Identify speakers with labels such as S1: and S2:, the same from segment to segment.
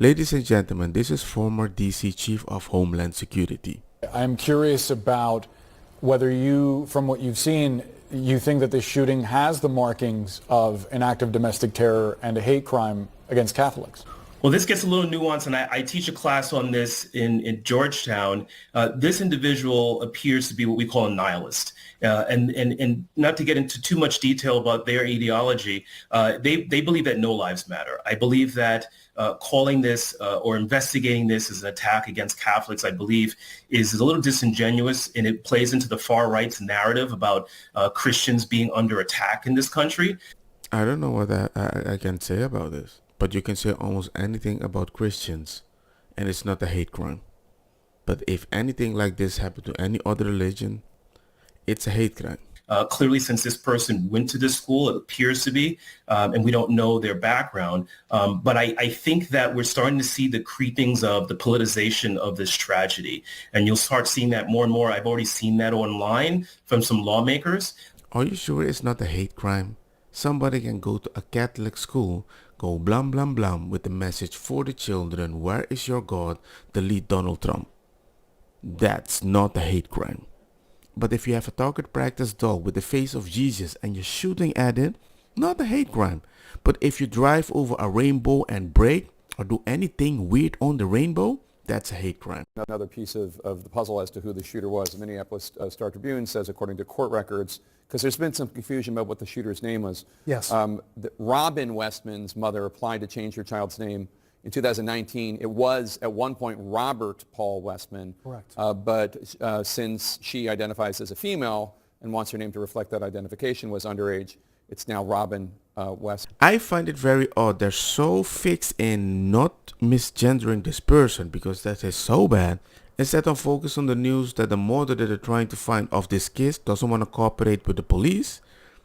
S1: Ladies and gentlemen, this is former DC Chief of Homeland Security.
S2: I'm curious about whether you, from what you've seen, you think that this shooting has the markings of an act of domestic terror and a hate crime against Catholics.
S3: Well, this gets a little nuanced, and I teach a class on this in Georgetown. This individual appears to be what we call a nihilist. And not to get into too much detail about their ideology, they believe that no lives matter. I believe that calling this or investigating this as an attack against Catholics, I believe, is a little disingenuous, and it plays into the far right's narrative about Christians being under attack in this country.
S1: I don't know what I can say about this, but you can say almost anything about Christians, and it's not a hate crime. But if anything like this happened to any other religion, it's a hate crime.
S3: Clearly, since this person went to this school, it appears to be, and we don't know their background. But I think that we're starting to see the creepings of the politicization of this tragedy. And you'll start seeing that more and more. I've already seen that online from some lawmakers.
S1: Are you sure it's not a hate crime? Somebody can go to a Catholic school, go blum blum blum with the message for the children, where is your God, delete Donald Trump. That's not a hate crime. But if you have a target practice dog with the face of Jesus and you're shooting at it, not a hate crime. But if you drive over a rainbow and break or do anything weird on the rainbow, that's a hate crime.
S4: Another piece of the puzzle as to who the shooter was. The Minneapolis Star-Tribune says, according to court records, because there's been some confusion about what the shooter's name was.
S2: Yes.
S4: Robin Westman's mother applied to change her child's name in 2019. It was at one point Robert Paul Westman.
S2: Correct.
S4: But since she identifies as a female and wants her name to reflect that identification, was underage, it's now Robin Westman.
S1: I find it very odd. They're so fixed in not misgendering this person because that is so bad. Instead of focus on the news that the mother that they're trying to find of this kid doesn't want to cooperate with the police.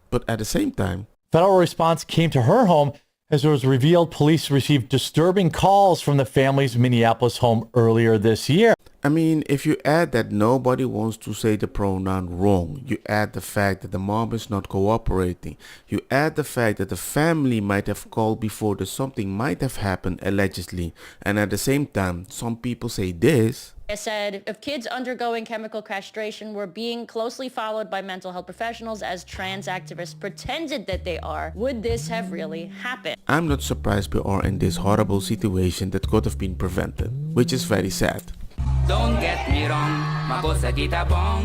S1: But at the same time,
S5: federal response came to her home as it was revealed police received disturbing calls from the family's Minneapolis home earlier this year.
S1: I mean, if you add that nobody wants to say the pronoun wrong, you add the fact that the mom is not cooperating, you add the fact that the family might have called before that something might have happened allegedly, and at the same time, some people say this.
S6: I said, if kids undergoing chemical castration were being closely followed by mental health professionals as trans activists pretended that they are, would this have really happened?
S1: I'm not surprised we are in this horrible situation that could have been prevented, which is very sad.
S7: Don't get me wrong, makosa kita bong.